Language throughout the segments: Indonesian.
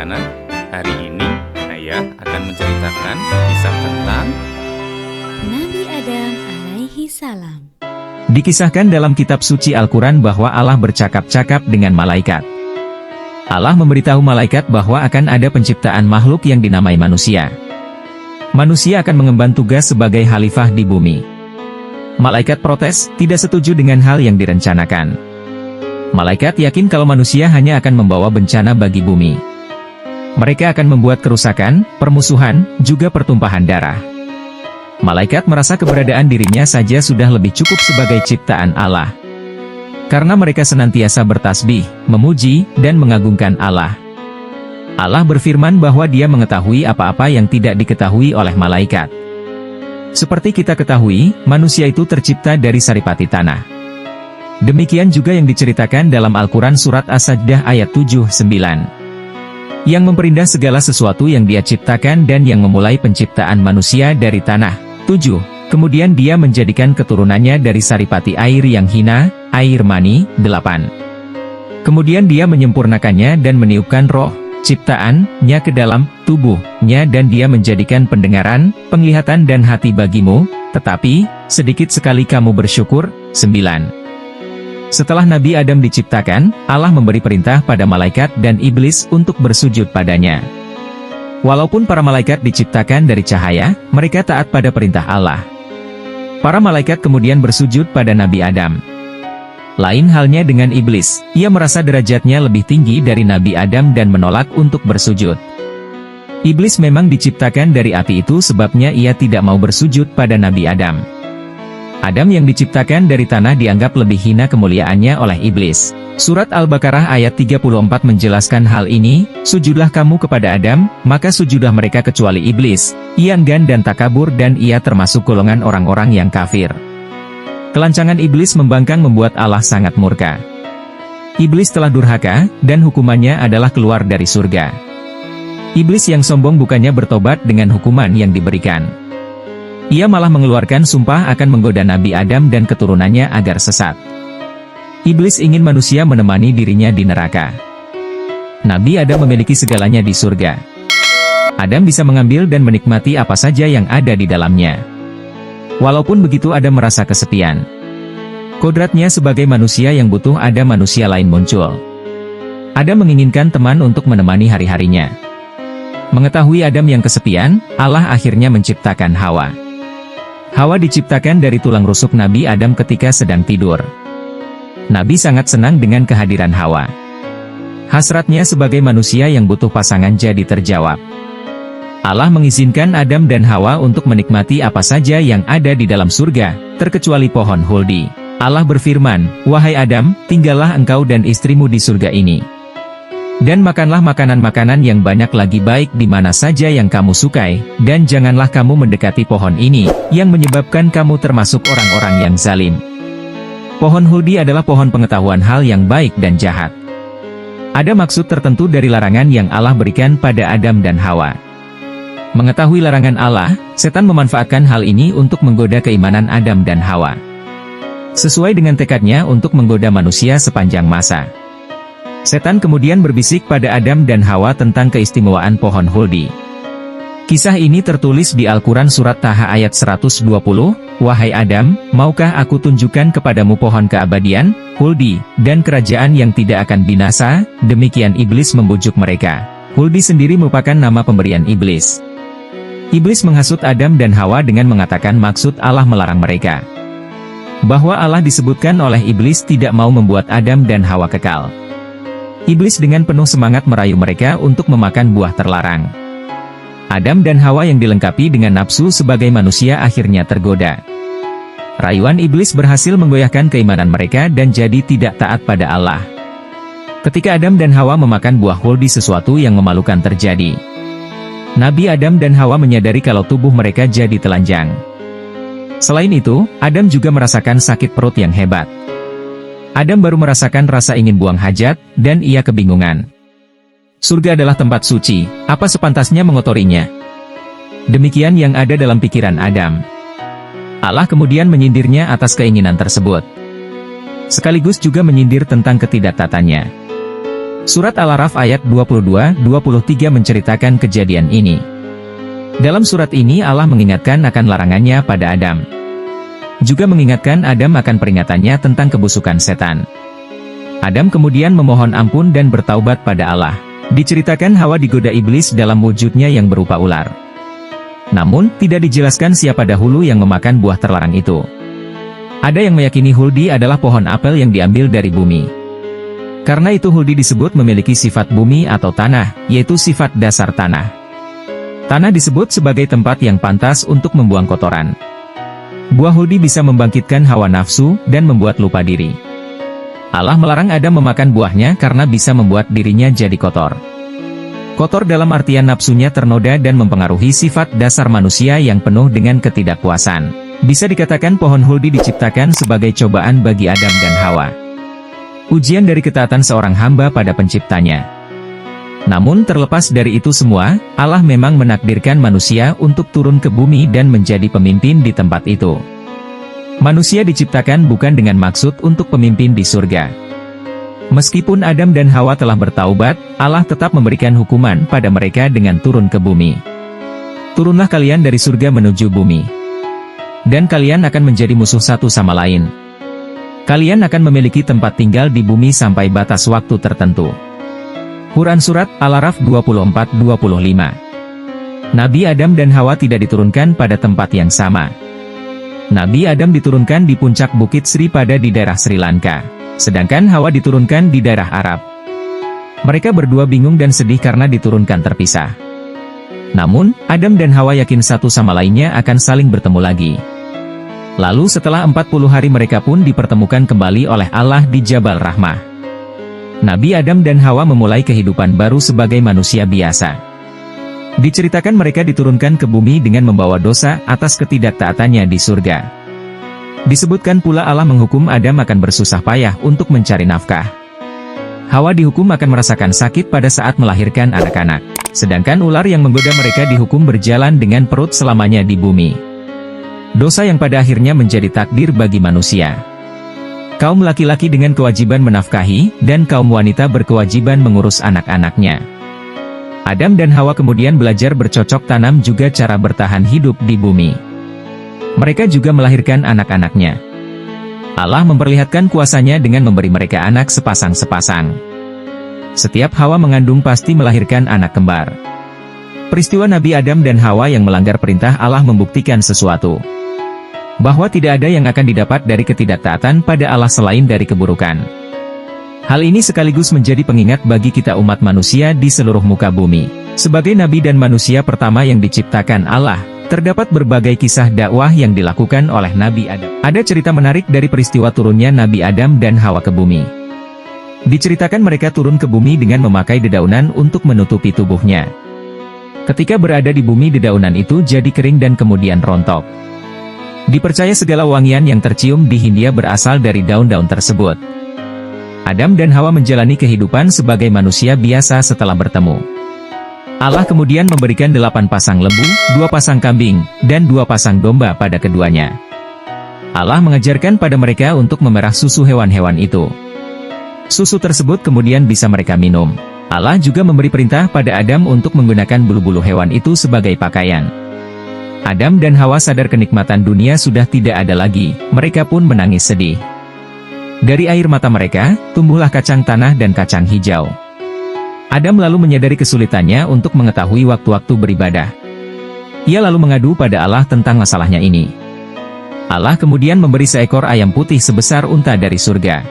anak-anak, hari ini Ayah akan menceritakan kisah tentang Nabi Adam alaihi salam. Dikisahkan dalam kitab suci Al-Quran bahwa Allah bercakap-cakap dengan malaikat. Allah memberitahu malaikat bahwa akan ada penciptaan makhluk yang dinamai manusia. Manusia akan mengemban tugas sebagai khalifah di bumi. Malaikat protes, tidak setuju dengan hal yang direncanakan. Malaikat yakin kalau manusia hanya akan membawa bencana bagi bumi. Mereka akan membuat kerusakan, permusuhan, juga pertumpahan darah. Malaikat merasa keberadaan dirinya saja sudah lebih cukup sebagai ciptaan Allah. Karena mereka senantiasa bertasbih, memuji, dan mengagungkan Allah. Allah berfirman bahwa Dia mengetahui apa-apa yang tidak diketahui oleh malaikat. Seperti kita ketahui, manusia itu tercipta dari saripati tanah. Demikian juga yang diceritakan dalam Al-Quran Surat As-Sajdah ayat 7-9. Yang memperindah segala sesuatu yang Dia ciptakan dan yang memulai penciptaan manusia dari tanah. 7. Kemudian Dia menjadikan keturunannya dari saripati air yang hina, air mani. 8. Kemudian Dia menyempurnakannya dan meniupkan roh ciptaan-Nya ke dalam tubuh-Nya dan Dia menjadikan pendengaran, penglihatan dan hati bagimu, tetapi sedikit sekali kamu bersyukur. 9. Setelah Nabi Adam diciptakan, Allah memberi perintah pada malaikat dan iblis untuk bersujud padanya. Walaupun para malaikat diciptakan dari cahaya, mereka taat pada perintah Allah. Para malaikat kemudian bersujud pada Nabi Adam. Lain halnya dengan iblis, ia merasa derajatnya lebih tinggi dari Nabi Adam dan menolak untuk bersujud. Iblis memang diciptakan dari api, itu sebabnya ia tidak mau bersujud pada Nabi Adam. Adam yang diciptakan dari tanah dianggap lebih hina kemuliaannya oleh iblis. Surat Al-Baqarah ayat 34 menjelaskan hal ini, sujudlah kamu kepada Adam, maka sujudlah mereka kecuali iblis. Ia enggan dan takabur dan ia termasuk golongan orang-orang yang kafir. Kelancangan iblis membangkang membuat Allah sangat murka. Iblis telah durhaka, dan hukumannya adalah keluar dari surga. Iblis yang sombong bukannya bertobat dengan hukuman yang diberikan. Ia malah mengeluarkan sumpah akan menggoda Nabi Adam dan keturunannya agar sesat. Iblis ingin manusia menemani dirinya di neraka. Nabi Adam memiliki segalanya di surga. Adam bisa mengambil dan menikmati apa saja yang ada di dalamnya. Walaupun begitu Adam merasa kesepian. Kodratnya sebagai manusia yang butuh ada manusia lain muncul. Adam menginginkan teman untuk menemani hari-harinya. Mengetahui Adam yang kesepian, Allah akhirnya menciptakan Hawa. Hawa diciptakan dari tulang rusuk Nabi Adam ketika sedang tidur. Nabi sangat senang dengan kehadiran Hawa. Hasratnya sebagai manusia yang butuh pasangan jadi terjawab. Allah mengizinkan Adam dan Hawa untuk menikmati apa saja yang ada di dalam surga, terkecuali pohon huldi. Allah berfirman, "Wahai Adam, tinggallah engkau dan istrimu di surga ini. Dan makanlah makanan-makanan yang banyak lagi baik di mana saja yang kamu sukai, dan janganlah kamu mendekati pohon ini, yang menyebabkan kamu termasuk orang-orang yang zalim." Pohon huldi adalah pohon pengetahuan hal yang baik dan jahat. Ada maksud tertentu dari larangan yang Allah berikan pada Adam dan Hawa. Mengetahui larangan Allah, setan memanfaatkan hal ini untuk menggoda keimanan Adam dan Hawa. Sesuai dengan tekadnya untuk menggoda manusia sepanjang masa. Setan kemudian berbisik pada Adam dan Hawa tentang keistimewaan pohon huldi. Kisah ini tertulis di Al-Quran Surat Taha ayat 120, "Wahai Adam, maukah aku tunjukkan kepadamu pohon keabadian, huldi, dan kerajaan yang tidak akan binasa?" Demikian iblis membujuk mereka. Huldi sendiri merupakan nama pemberian iblis. Iblis menghasut Adam dan Hawa dengan mengatakan maksud Allah melarang mereka. Bahwa Allah disebutkan oleh iblis tidak mau membuat Adam dan Hawa kekal. Iblis dengan penuh semangat merayu mereka untuk memakan buah terlarang. Adam dan Hawa yang dilengkapi dengan nafsu sebagai manusia akhirnya tergoda. Rayuan iblis berhasil menggoyahkan keimanan mereka dan jadi tidak taat pada Allah. Ketika Adam dan Hawa memakan buah huldi, sesuatu yang memalukan terjadi. Nabi Adam dan Hawa menyadari kalau tubuh mereka jadi telanjang. Selain itu, Adam juga merasakan sakit perut yang hebat. Adam baru merasakan rasa ingin buang hajat, dan ia kebingungan. Surga adalah tempat suci, apa sepantasnya mengotorinya? Demikian yang ada dalam pikiran Adam. Allah kemudian menyindirnya atas keinginan tersebut. Sekaligus juga menyindir tentang ketidaktatannya. Surat Al-A'raf ayat 22-23 menceritakan kejadian ini. Dalam surat ini Allah mengingatkan akan larangannya pada Adam. Juga mengingatkan Adam akan peringatannya tentang kebusukan setan. Adam kemudian memohon ampun dan bertaubat pada Allah. Diceritakan Hawa digoda iblis dalam wujudnya yang berupa ular. Namun, tidak dijelaskan siapa dahulu yang memakan buah terlarang itu. Ada yang meyakini huldi adalah pohon apel yang diambil dari bumi. Karena itu huldi disebut memiliki sifat bumi atau tanah, yaitu sifat dasar tanah. Tanah disebut sebagai tempat yang pantas untuk membuang kotoran. Buah huldi bisa membangkitkan hawa nafsu dan membuat lupa diri. Allah melarang Adam memakan buahnya karena bisa membuat dirinya jadi kotor. Kotor dalam artian nafsunya ternoda dan mempengaruhi sifat dasar manusia yang penuh dengan ketidakpuasan. Bisa dikatakan pohon huldi diciptakan sebagai cobaan bagi Adam dan Hawa. Ujian dari ketaatan seorang hamba pada penciptanya. Namun terlepas dari itu semua, Allah memang menakdirkan manusia untuk turun ke bumi dan menjadi pemimpin di tempat itu. Manusia diciptakan bukan dengan maksud untuk pemimpin di surga. Meskipun Adam dan Hawa telah bertaubat, Allah tetap memberikan hukuman pada mereka dengan turun ke bumi. Turunlah kalian dari surga menuju bumi. Dan kalian akan menjadi musuh satu sama lain. Kalian akan memiliki tempat tinggal di bumi sampai batas waktu tertentu. Quran Surat Al-A'raf 24-25. Nabi Adam dan Hawa tidak diturunkan pada tempat yang sama. Nabi Adam diturunkan di puncak Bukit Sri Pada di daerah Sri Lanka, sedangkan Hawa diturunkan di daerah Arab. Mereka berdua bingung dan sedih karena diturunkan terpisah. Namun, Adam dan Hawa yakin satu sama lainnya akan saling bertemu lagi. Lalu setelah 40 hari mereka pun dipertemukan kembali oleh Allah di Jabal Rahmah. Nabi Adam dan Hawa memulai kehidupan baru sebagai manusia biasa. Diceritakan mereka diturunkan ke bumi dengan membawa dosa atas ketidaktaatannya di surga. Disebutkan pula Allah menghukum Adam akan bersusah payah untuk mencari nafkah. Hawa dihukum akan merasakan sakit pada saat melahirkan anak-anak. Sedangkan ular yang menggoda mereka dihukum berjalan dengan perut selamanya di bumi. Dosa yang pada akhirnya menjadi takdir bagi manusia. Kaum laki-laki dengan kewajiban menafkahi, dan kaum wanita berkewajiban mengurus anak-anaknya. Adam dan Hawa kemudian belajar bercocok tanam juga cara bertahan hidup di bumi. Mereka juga melahirkan anak-anaknya. Allah memperlihatkan kuasanya dengan memberi mereka anak sepasang-sepasang. Setiap Hawa mengandung pasti melahirkan anak kembar. Peristiwa Nabi Adam dan Hawa yang melanggar perintah Allah membuktikan sesuatu. Bahwa tidak ada yang akan didapat dari ketidaktaatan pada Allah selain dari keburukan. Hal ini sekaligus menjadi pengingat bagi kita umat manusia di seluruh muka bumi. Sebagai nabi dan manusia pertama yang diciptakan Allah, terdapat berbagai kisah dakwah yang dilakukan oleh Nabi Adam. Ada cerita menarik dari peristiwa turunnya Nabi Adam dan Hawa ke bumi. Diceritakan mereka turun ke bumi dengan memakai dedaunan untuk menutupi tubuhnya. Ketika berada di bumi dedaunan itu jadi kering dan kemudian rontok. Dipercaya segala wangian yang tercium di Hindia berasal dari daun-daun tersebut. Adam dan Hawa menjalani kehidupan sebagai manusia biasa setelah bertemu. Allah kemudian memberikan 8 pasang lembu, 2 pasang kambing, dan 2 pasang domba pada keduanya. Allah mengajarkan pada mereka untuk memerah susu hewan-hewan itu. Susu tersebut kemudian bisa mereka minum. Allah juga memberi perintah pada Adam untuk menggunakan bulu-bulu hewan itu sebagai pakaian. Adam dan Hawa sadar kenikmatan dunia sudah tidak ada lagi, mereka pun menangis sedih. Dari air mata mereka, tumbuhlah kacang tanah dan kacang hijau. Adam lalu menyadari kesulitannya untuk mengetahui waktu-waktu beribadah. Ia lalu mengadu pada Allah tentang masalahnya ini. Allah kemudian memberi seekor ayam putih sebesar unta dari surga.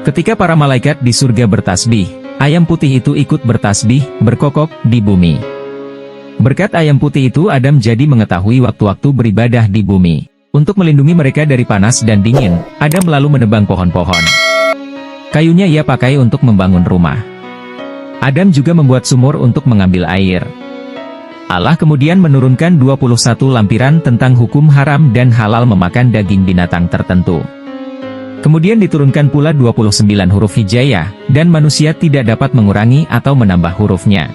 Ketika para malaikat di surga bertasbih, ayam putih itu ikut bertasbih, berkokok di bumi. Berkat ayam putih itu Adam jadi mengetahui waktu-waktu beribadah di bumi. Untuk melindungi mereka dari panas dan dingin, Adam lalu menebang pohon-pohon. Kayunya ia pakai untuk membangun rumah. Adam juga membuat sumur untuk mengambil air. Allah kemudian menurunkan 21 lampiran tentang hukum haram dan halal memakan daging binatang tertentu. Kemudian diturunkan pula 29 huruf hijaiyah, dan manusia tidak dapat mengurangi atau menambah hurufnya.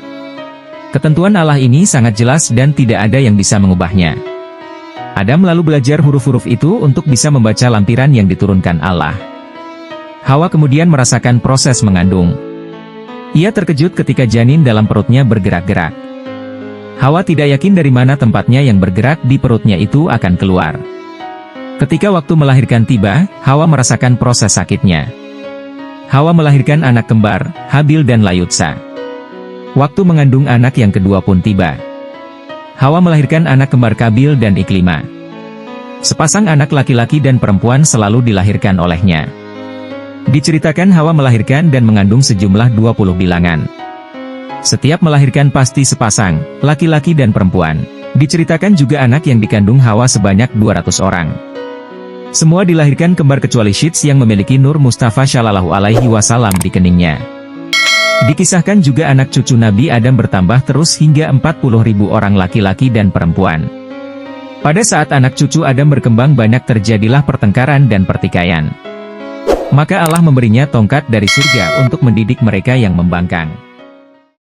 Ketentuan Allah ini sangat jelas dan tidak ada yang bisa mengubahnya. Adam lalu belajar huruf-huruf itu untuk bisa membaca lampiran yang diturunkan Allah. Hawa kemudian merasakan proses mengandung. Ia terkejut ketika janin dalam perutnya bergerak-gerak. Hawa tidak yakin dari mana tempatnya yang bergerak di perutnya itu akan keluar. Ketika waktu melahirkan tiba, Hawa merasakan proses sakitnya. Hawa melahirkan anak kembar, Habil dan Layutsa. Waktu mengandung anak yang kedua pun tiba. Hawa melahirkan anak kembar Kabil dan Iklima. Sepasang anak laki-laki dan perempuan selalu dilahirkan olehnya. Diceritakan Hawa melahirkan dan mengandung sejumlah 20 bilangan. Setiap melahirkan pasti sepasang, laki-laki dan perempuan. Diceritakan juga anak yang dikandung Hawa sebanyak 200 orang. Semua dilahirkan kembar kecuali Syits yang memiliki Nur Mustafa Shallallahu Alaihi Wasallam di keningnya. Dikisahkan juga anak cucu Nabi Adam bertambah terus hingga 40.000 orang laki-laki dan perempuan. Pada saat anak cucu Adam berkembang banyak terjadilah pertengkaran dan pertikaian. Maka Allah memberinya tongkat dari surga untuk mendidik mereka yang membangkang.